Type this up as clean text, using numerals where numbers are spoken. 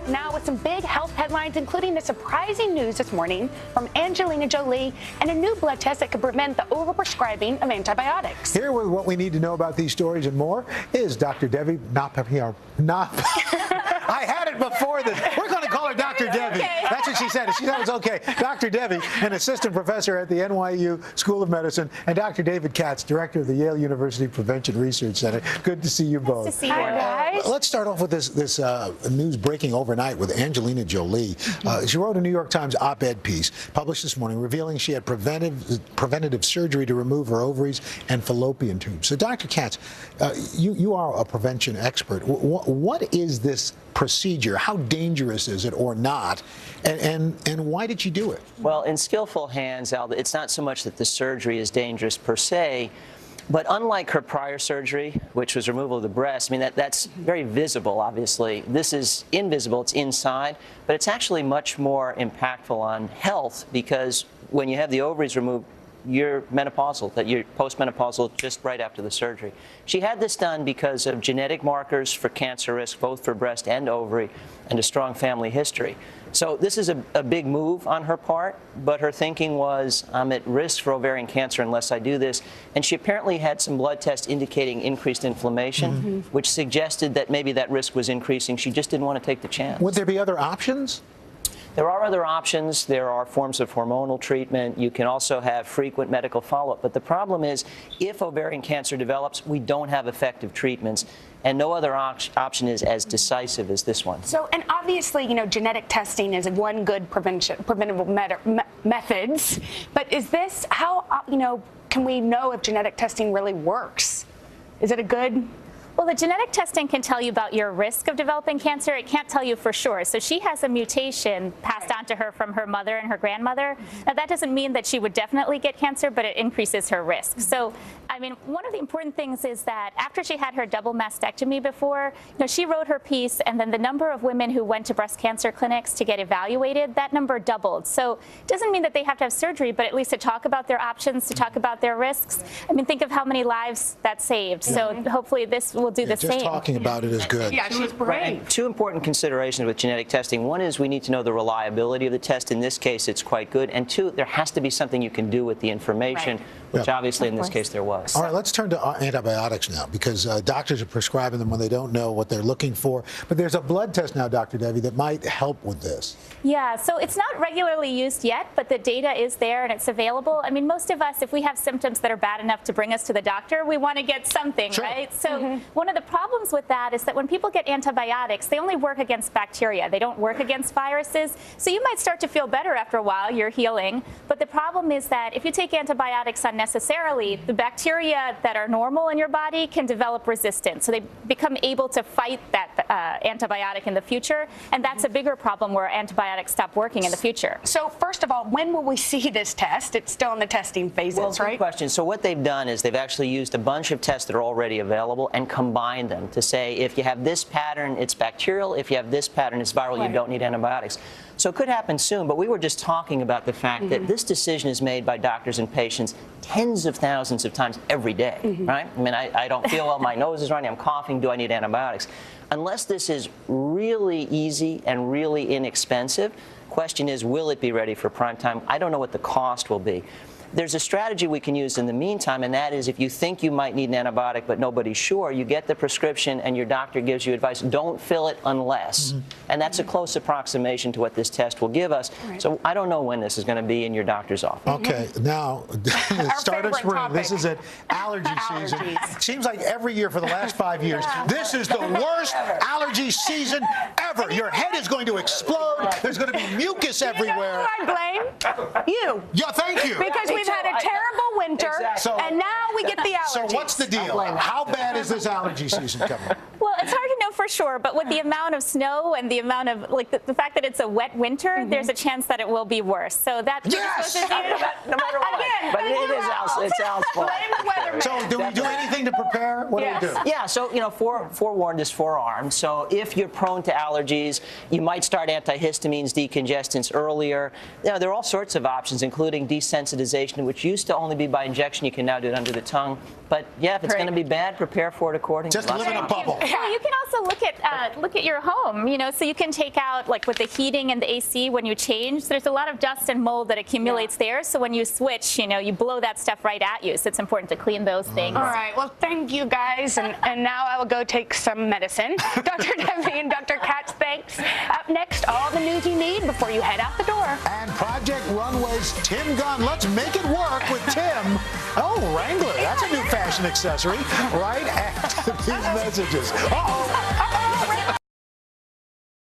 back now with some big health headlines, including the surprising news this morning from Angelina Jolie and a new blood test that could prevent the overprescribing of antibiotics. Here with what we need to know about these stories and more is Dr. Devi Nampiaparampil. I had it before this. We're going to call her Dr. Devi. Okay. That's what she said. She said it was okay. Dr. Devi, an assistant professor at the NYU School of Medicine, and Dr. David Katz, director of the Yale University Prevention Research Center. Good to see you both. Nice to see you guys. Let's start off with this news breaking overnight with Angelina Jolie. She wrote a New York Times op-ed piece published this morning revealing she had preventative surgery to remove her ovaries and fallopian tubes. So, Dr. Katz, you are a prevention expert. What is this procedure? How dangerous is it or not? And why did you do it? Well, in skillful hands, Al, it's not so much that the surgery is dangerous per se, but unlike her prior surgery, which was removal of the breast, I mean, that's very visible, obviously. This is invisible, it's inside, but it's actually much more impactful on health because when you have the ovaries removed, you're menopausal, that you're postmenopausal just right after the surgery. She had this done because of genetic markers for cancer risk, both for breast and ovary, and a strong family history. So this is a big move on her part, but her thinking was, I'm at risk for ovarian cancer unless I do this. And she apparently had some blood tests indicating increased inflammation, which suggested that maybe that risk was increasing. She just didn't want to take the chance. Would there be other options? There are other options. There are forms of hormonal treatment. You can also have frequent medical follow-up. But the problem is, if ovarian cancer develops, we don't have effective treatments. And no other option is as decisive as this one. So, and obviously, genetic testing is one good preventable methods. But is this how, can we know if genetic testing really works? Is it a good? Well, the genetic testing can tell you about your risk of developing cancer. It can't tell you for sure. So she has a mutation passed on to her from her mother and her grandmother. Now, that doesn't mean that she would definitely get cancer, but it increases her risk. So, I mean, one of the important things is that after she had her double mastectomy before, she wrote her piece, and then the number of women who went to breast cancer clinics to get evaluated, that number doubled. So it doesn't mean that they have to have surgery, but at least to talk about their options, to talk about their risks. I mean, think of how many lives that saved. So hopefully this will do the same. Just talking about it is good. Yeah, she's great. Two important considerations with genetic testing. One is we need to know the reliability of the test. In this case, it's quite good. And two, there has to be something you can do with the information, which obviously in this case there was. All right, let's turn to antibiotics now, because doctors are prescribing them when they don't know what they're looking for. But there's a blood test now, Dr. Devi, that might help with this. Yeah, so it's not regularly used yet, but the data is there and it's available. I mean, most of us, if we have symptoms that are bad enough to bring us to the doctor, we want to get something, right? So one of the problems with that is that when people get antibiotics, they only work against bacteria. They don't work against viruses. So you might start to feel better after a while. You're healing. But the problem is that if you take antibiotics unnecessarily, the bacteria that are normal in your body can develop resistance. So they become able to fight that antibiotic in the future. And that's a bigger problem where antibiotics stop working in the future. So first of all, when will we see this test? It's still in the testing phases, Well, right? good question. So what they've done is they've actually used a bunch of tests that are already available and combined them to say if you have this pattern, it's bacterial. If you have this pattern, it's viral. You don't need antibiotics. So it could happen soon, but we were just talking about the fact that this decision is made by doctors and patients tens of thousands of times every day, right? I mean, I don't feel well, my nose is running, I'm coughing, do I need antibiotics? Unless this is really easy and really inexpensive, question is, will it be ready for prime time? I don't know what the cost will be. There's a strategy we can use in the meantime, and that is if you think you might need an antibiotic but nobody's sure, you get the prescription and your doctor gives you advice, don't fill it unless. And that's a close approximation to what this test will give us. So I don't know when this is going to be in your doctor's office. Okay, now, start of spring, this is it, allergy season. Seems like every year for the last 5 years, this is the worst allergy season ever. Your head is going to explode. There's going to be mucus everywhere. You know who I blame? You. Yeah, thank you. Because we've had a terrible winter, and now we get the allergies. So what's the deal? How bad is this allergy season coming? Well, it's hard to know for sure, but with the amount of snow and the amount of, the fact that it's a wet winter, there's a chance that it will be worse. So that's no matter what. Again, but it's Al's fault. Blame the weatherman. So do we do anything to prepare? What do we do? Yeah, so, forewarned is forearmed. So if you're prone to allergies, you might start antihistamines, decongestants earlier. There are all sorts of options, including desensitization, which used to only be by injection. You can now do it under the tongue. But, yeah, if it's going to be bad, prepare for it accordingly. Just live in a bubble. Well, you can also look at your home. You know, so you can take out, like with the heating and the AC, when you change, there's a lot of dust and mold that accumulates there. So when you switch, you know, you blow that stuff right at you. So it's important to clean those things. All right. Well, thank you guys, and now I will go take some medicine. Dr. Devi and Dr. Katz, thanks. Up next, all the news you need before you head out the door. And Project Runway's Tim Gunn. Let's make it work with Tim. Oh, Wrangler. That's a new fashion accessory. Right after these messages. Uh-oh.